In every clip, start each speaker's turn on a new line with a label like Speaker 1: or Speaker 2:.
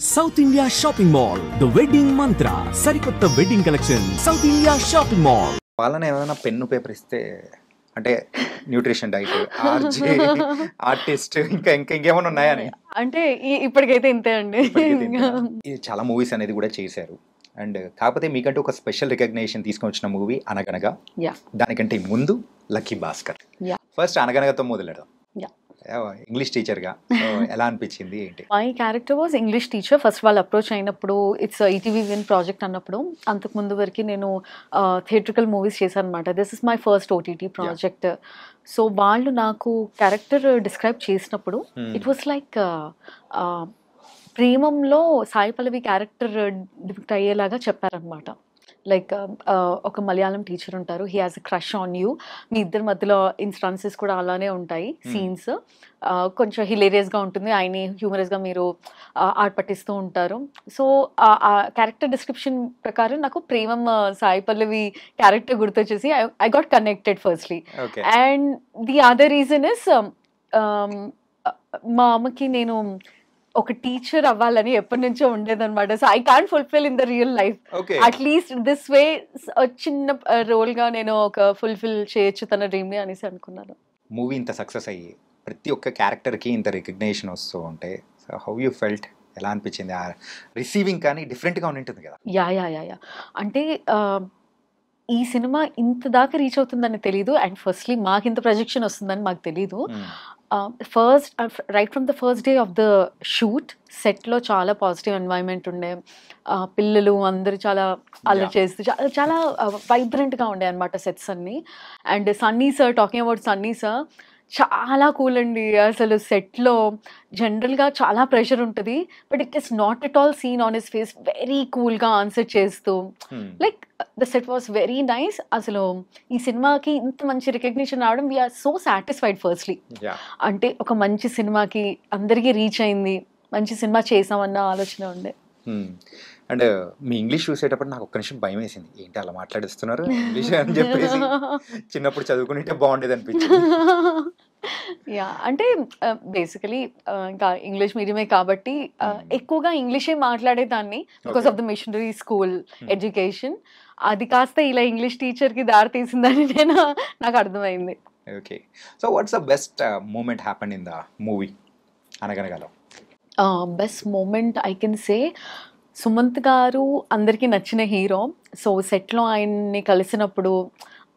Speaker 1: South India shopping mall the wedding మంత్ర సరికొత్త wedding collection south India shopping mall.
Speaker 2: వాళ్ళని ఏమైనా pen paper ఇస్తే అంటే న్యూట్రిషన్ డైట్ ఆర్జే ఆర్టిస్ట్ ఇంకేమైనా ఉన్నాయని
Speaker 3: అంటే ఇప్పటికైతే ఇంతే అండి.
Speaker 2: ఇది చాలా మూవీస్ అనేది కూడా చేశారు అండ్ కాకపోతే మీకంటే ఒక స్పెషల్ రికగ్నేషన్ తీసుకొని వచ్చిన మూవీ అనగనగా. దానికంటే ముందు లక్కీ భాస్కర్. ఫస్ట్ అనగనగతో మొదలెడదాం. ఇంగ్లీష్ టీచర్గా ఎలా అనిపించింది ఏంటి?
Speaker 3: My character was English teacher. First వాళ్ళు అప్రోచ్ అయినప్పుడు ఇట్స్ ఈటీవీ విన్ ప్రాజెక్ట్ అన్నప్పుడు, అంతకుముందు వరకు నేను థియేట్రికల్ మూవీస్ చేశాను అనమాట. This is my first OTT project. So వాళ్ళు నాకు క్యారెక్టర్ డిస్క్రైబ్ చేసినప్పుడు ఇట్ వాస్ లైక్ ప్రేమంలో సాయి పల్లవి క్యారెక్టర్ డిపిక్ట్ అయ్యేలాగా చెప్పారనమాట. లైక్ ఒక మలయాళం టీచర్ ఉంటారు, he has a crush on you. మీ ఇద్దరి మధ్యలో ఇన్స్టాన్సెస్ కూడా అలానే ఉంటాయి, సీన్స్ కొంచెం హిలేరియస్గా ఉంటుంది, ఆయన్ని హ్యూమరస్గా మీరు ఆట పట్టిస్తూ ఉంటారు. సో ఆ క్యారెక్టర్ డిస్క్రిప్షన్ ప్రకారం నాకు ప్రేమం సాయి పల్లవి క్యారెక్టర్ గుర్తొచ్చేసి I got connected firstly. And the other reason is మా అమ్మకి నేను ఒక టీచర్ అవ్వాలని ఎప్పటి నుంచో ఉండేదన్నమాట. So I can't fulfil in the real life, at least this way చిన్న రోల్ గా నేను ఒక ఫుల్ఫిల్ చేయొచ్చు తన డ్రీమ్ ని అనేసి అనుకున్నాను.
Speaker 2: మూవీ ఇంత సక్సెస్ అయ్యి ప్రతి ఒక్క క్యారెక్టర్ కి ఇంత రికగ్నేషన్ వస్తూ ఉంటే హౌ యూ ఫెల్ట్? ఎలా అనిపించింది? రిసీవింగ్ కానీ డిఫరెంట్ గా ఉంటుంది కదా.
Speaker 3: యా అంటే ఈ సినిమా ఇంత దాకా రీచ్ అవుతుందని తెలీదు. అండ్ ఫస్ట్లీ మాకు ఇంత ప్రొజెక్షన్ వస్తుందని మాకు తెలీదు. First right from the first day of the shoot సెట్లో చాలా పాజిటివ్ ఎన్వైరన్మెంట్ ఉండే, పిల్లలు అందరూ చాలా అల్లరి చేస్తూ చాలా వైబ్రెంట్గా ఉండే అనమాట సెట్స్ అన్నీ. And Sunny sir, talking about Sunny sir, చాలా కూల్ అండి. అసలు సెట్లో జనరల్గా చాలా ప్రెషర్ ఉంటుంది, but it is not at all seen on his face. Very కూల్గా ఆన్సర్ చేస్తూ, like the set was very nice. అసలు ఈ సినిమాకి ఇంత మంచి రికగ్నిషన్ రావడం వీఆర్ సో సాటిస్ఫైడ్ ఫస్ట్లీ. అంటే ఒక మంచి సినిమాకి అందరికీ రీచ్ అయింది, మంచి సినిమా చేసామన్న ఆలోచన ఉండే.
Speaker 2: అండ్ మీ ఇంగ్లీష్ చూసేటప్పుడు నాకు ఒక్క నిమిషం భయం వేసింది, ఏంటి అలా మాట్లాడిస్తున్నారు ఇంగ్లీష్ అని చెప్పేసి. చిన్నప్పుడు చదువుకుంటే బాగుండేది అనిపించింది.
Speaker 3: యా అంటే బేసికలీ ఇంకా ఇంగ్లీష్ మీడియమే కాబట్టి ఎక్కువగా ఇంగ్లీషే మాట్లాడేదాన్ని because of the missionary school education. అది కాస్త ఇలా ఇంగ్లీష్ టీచర్కి దారి తీసిందని నాకు అర్థమైంది.
Speaker 2: Okay, so what's the best moment happened in the movie అనగనగాలో?
Speaker 3: Best moment I can say Sumanth garu అందరికీ నచ్చిన హీరో. సో సెట్లో ఆయన్ని కలిసినప్పుడు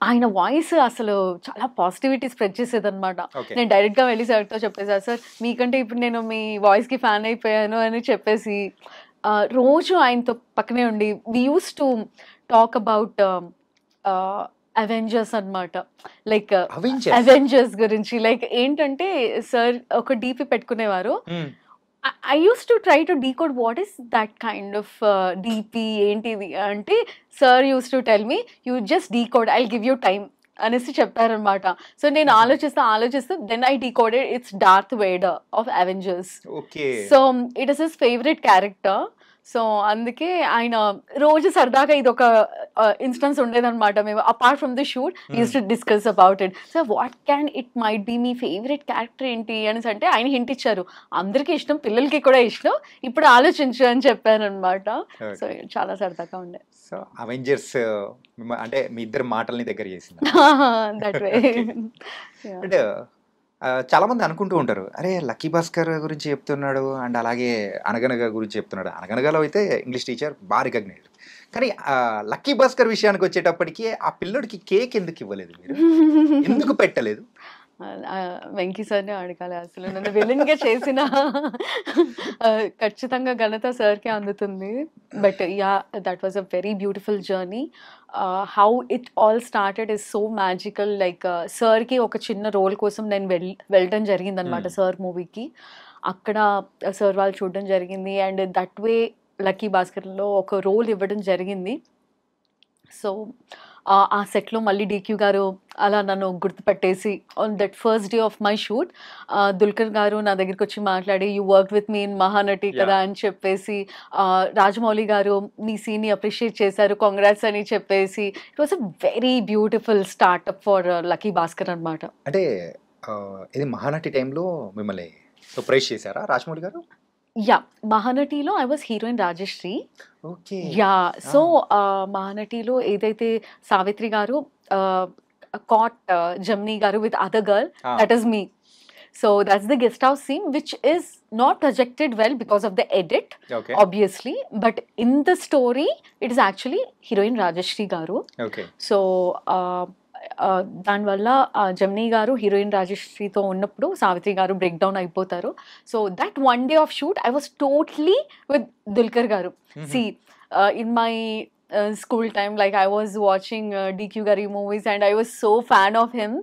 Speaker 3: ఆయన వాయిస్ అసలు చాలా పాజిటివిటీ స్ప్రెడ్ చేసేదన్నమాట. నేను డైరెక్ట్గా వెళ్ళి సార్తో చెప్పేసాను, సార్ మీకంటే ఇప్పుడు నేను మీ వాయిస్కి ఫ్యాన్ అయిపోయాను అని చెప్పేసి రోజు ఆయనతో పక్కనే ఉండి we use to talk about Avengers అనమాట. లైక్ అవెంజర్స్ గురించి, లైక్ ఏంటంటే సార్ ఒక డీపీ పెట్టుకునేవారు. I used to try to decode what is that kind of DP ఏంటిది అంటే, sir used to tell me you just decode, I'll give you time అనేసి చెప్పారనమాట. So నేను ఆలోచిస్తూ then I decoded it's Darth Vader of Avengers. So it is his favourite character. So అందుకే ఆయన రోజు సరదాగా ఇది ఒక ఇన్స్టెన్స్ ఉండేదన్నమాట. మేము apart from the shoot use to discuss about it. So what can it might be, మీ favourite character ఏంటి అనేసి అంటే ఆయన హింట్ ఇచ్చారు. అందరికీ ఇష్టం, పిల్లలకి కూడా ఇష్టం, ఇప్పుడు ఆలోచించు అని చెప్పాను అనమాట. సో చాలా సరదాగా ఉండే.
Speaker 2: సో అవెంజర్స్ అంటే మీ ఇద్దరు మాటల్ని దగ్గర చేసింది
Speaker 3: దట్ వే.
Speaker 2: అంటే చాలా మంది అనుకుంటూ ఉంటారు, అరే లక్కీ భాస్కర్ గురించి చెప్తున్నాడు అండ్ అలాగే అనగనగా గురించి చెప్తున్నాడు. అనగనగాలో అయితే ఇంగ్లీష్ టీచర్ బాగా రికగ్నైజ్డ్, కానీ లక్కీ భాస్కర్ విషయానికి వచ్చేటప్పటికి ఆ పిల్లోడికి కేక్ ఎందుకు ఇవ్వలేదు మీరు? ఎందుకు పెట్టలేదు?
Speaker 3: వెంకీ సార్ని అడగాలి. అసలు నన్ను విలన్గా చేసిన ఖచ్చితంగా ఘనత సార్కే అందుతుంది. But yeah, that was a very beautiful journey. How it all started is so magical. Like సార్కి ఒక చిన్న రోల్ కోసం నేను వెళ్ళడం జరిగిందనమాట సార్ మూవీకి. అక్కడ సార్ వాళ్ళు చూడడం జరిగింది అండ్ దట్ వే లక్కీ భాస్కర్లో ఒక రోల్ ఇవ్వడం జరిగింది. సో ఆ సెట్లో మళ్ళీ డీక్యూ గారు అలా నన్ను గుర్తుపట్టేసి on that first day of my shoot Dulquer garu నా దగ్గరికి వచ్చి మాట్లాడి, you work with me in Mahanati కదా అని చెప్పేసి, రాజమౌళి గారు మీ సీన్ని అప్రిషియేట్ చేశారు, కాంగ్రాట్స్ అని చెప్పేసి, it was a very beautiful startup for lucky Bhaskar అనమాట.
Speaker 2: అంటే ఇది మహానటి టైంలో మిమ్మల్ని సర్ప్రైజ్ చేశారా రాజమౌళి గారు?
Speaker 3: యా మహానటిలో I was heroine Rajashri.
Speaker 2: Okay.
Speaker 3: Yeah so మహానటిలో ఏదైతే Savitri garu caught Gemini garu with other girl, that is me. So that's the guest house scene, which is not projected well because of the edit,
Speaker 2: okay.
Speaker 3: obviously. But in the story, it is actually heroine Rajashri garu.
Speaker 2: Okay.
Speaker 3: So దానివల్ల Gemini garu heroine రాజశ్రీతో ఉన్నప్పుడు Savitri garu break down అయిపోతారు. So that one day of shoot I was totally with Dulquer garu. See in my school time, like I was watching DQ Gari movies and I was so fan of him.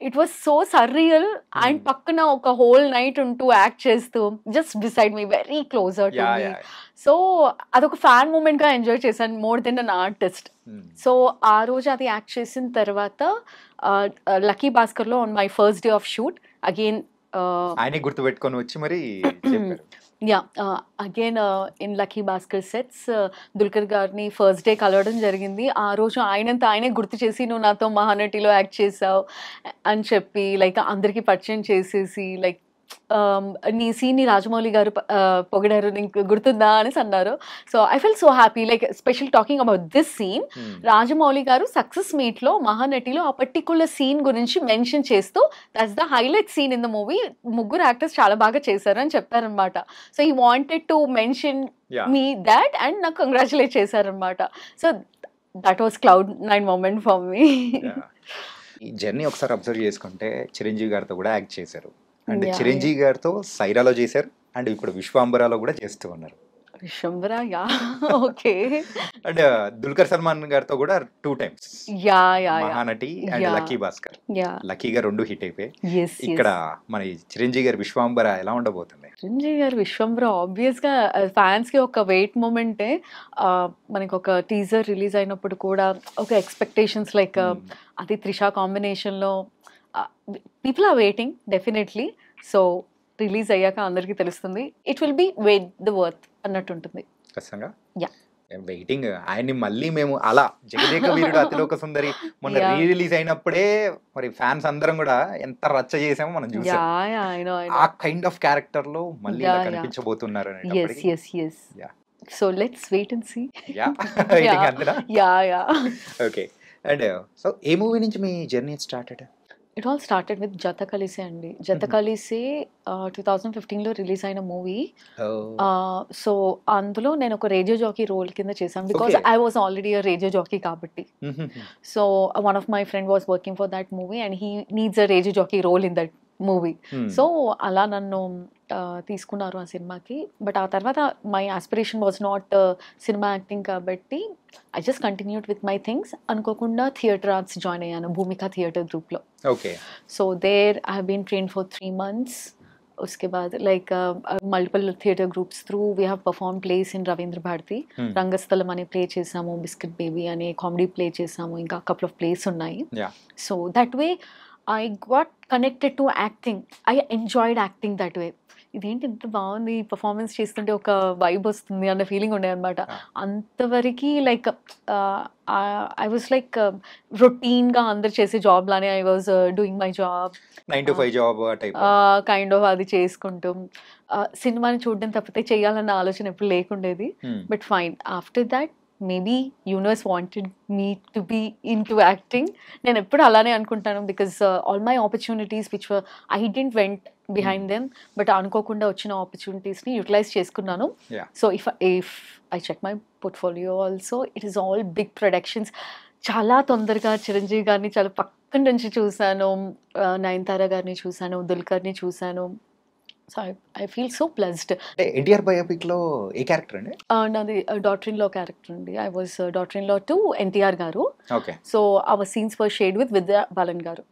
Speaker 3: It was so surreal and pakkana oka whole night unto act chestu just beside me, very closer to me. So adoka fan moment ga enjoy chesanu more than an artist. So aa roju adi act chesin tarvata Lucky Bhaskar lo on my first day of shoot again
Speaker 2: ఆయనే గుర్తు పెట్టుకొని వచ్చి మరి చెప్పారు.
Speaker 3: Again in lucky Bhaskar sets Dulquer గారిని first day కలవడం జరిగింది. ఆ రోజు ఆయనంతా ఆయనే గుర్తు చేసి నువ్వు నాతో మహానటిలో యాక్ట్ చేసావు అని చెప్పి లైక్ అందరికీ పరిచయం చేసేసి లైక్ నీ సీన్ ని రాజమౌళి గారు పొగిడారు, నీకు గుర్తుందా అనేసి అన్నారు. So I feel so happy, like special talking about this scene. Rajamouli garu success meet లో మహానటిలో ఆ పర్టికులర్ సీన్ గురించి మెన్షన్ చేస్తూ that's the highlight scene in the movie, ముగ్గురు యాక్టర్స్ చాలా బాగా చేశారు అని చెప్పారనమాట. So he wanted to mention me that and నాకు కంగ్రాచులేట్ చేశారనమాట. So that was cloud 9 moment for me.
Speaker 2: ఈ జర్నీ ఒకసారి అబ్జర్వ్ చేసుకుంటే చిరంజీవి గారితో కూడా యాక్ట్ చేశారు, అండ్ చిరంజీవి గారితో సైరాలో చేశారు, అండ్ ఇప్పుడు విశ్వాంబరాలో కూడా చేస్తూ ఉన్నారు.
Speaker 3: Vishwambhara, yeah okay.
Speaker 2: And Dulquer Salman గారితో కూడా 2 times Mahanati and lucky Bhaskar. లక్కీగా 2 హిట్ అయిపోయి ఇక్కడ మన చిరంజీవి గారి విశ్వాంబర ఎలా ఉండబోతుంది?
Speaker 3: చిరంజీవి గారి విశ్వంబర ఆబ్వియస్ గా ఫ్యాన్స్ కి ఒక వెయిట్ మూమెంటే. మనకి ఒక టీజర్ రిలీజ్ అయినప్పుడు కూడా ఒక ఎక్స్పెక్టేషన్స్ లైక్ అది త్రిషా కాంబినేషన్ లో people are waiting definitely. So release అయ్యాక అందరికీ తెలుస్తుంది. It will be wait the worth అన్నట్టు ఉంటుంది.
Speaker 2: ఖచ్చితంగా
Speaker 3: యా
Speaker 2: వెయిటింగ్. ఆయన్ని మళ్ళీ మేము అలా జగదేక వీరుడు అతిలోక సుందరి మొన్న రీ రిలీజ్ అయినప్పుడే మరి ఫ్యాన్స్ అందరం కూడా ఎంత రచ్చ చేసామో మనం చూసాం. ఆ కైండ్ ఆఫ్ క్యారెక్టర్ లో మళ్ళీ కనిపించబోతున్నారు.
Speaker 3: So let's wait and see.
Speaker 2: Okay. And so ఏ మూవీ నుంచి మీ journey started?
Speaker 3: It all started with Jatha Kalise అండి. జత కలిసే 2015లో రిలీజ్ అయిన మూవీ. సో అందులో నేను ఒక రేడియో జాకీ రోల్ కింద చేశాను because I was already a radio jockey కాబట్టి. So one of my friend was working for that movie and he needs a radio jockey role in that movie. So అలా నన్ను తీసుకున్నారు ఆ సినిమాకి. But ఆ తర్వాత my aspiration was not cinema acting కాబట్టి I just continued with my things. అనుకోకుండా theatre arts join అయ్యాను భూమిక థియేటర్ గ్రూప్లో. So there I have been trained for 3 months. उसके बाद like multiple theatre groups through we have perform plays in Ravindra Bharathi. Rangasthalam అనే play చేసాము, Biscuit Baby అనే comedy play చేసాము, ఇంకా కపుల్ ఆఫ్ ప్లేస్ ఉన్నాయి. So that way I got connected to acting. I enjoyed acting that way. ఇదేంటి ఇంత బాగుంది performance చేస్తుంటే ఒక వైబ్ వస్తుంది అన్న ఫీలింగ్ ఉండే అనమాట. అంతవరకు లైక్ ఐ వాజ్ లైక్ రొటీన్గా అందరు చేసే జాబ్ లానే I was doing my job
Speaker 2: 9 to 5 job
Speaker 3: kind of అది చేసుకుంటూ సినిమాని చూడడం తప్పితే చేయాలన్న ఆలోచన ఎప్పుడు లేకుండేది. But fine after that maybe universe wanted me to be into acting. నేను ఎప్పుడు అలానే అనుకుంటాను because all my opportunities which I didn't went behind them but అనుకోకుండా వచ్చిన ఆపర్చునిటీస్ని యూటిలైజ్ చేసుకున్నాను. So if I check my portfolio also it is all big productions. చాలా తొందరగా చిరంజీవి గారిని చాలా పక్కన నుంచి చూశాను, నయనతార గారిని చూశాను, దుల్కర్ని చూశాను. So I feel so blessed.
Speaker 2: NTR biopic లో ఏ క్యారెక్టర్ అండి?
Speaker 3: నాది డాటర్ ఇన్ లా క్యారెక్టర్ అండి. I was daughter in law to NTR garu. So our scenes were shared with Vidya Balan గారు.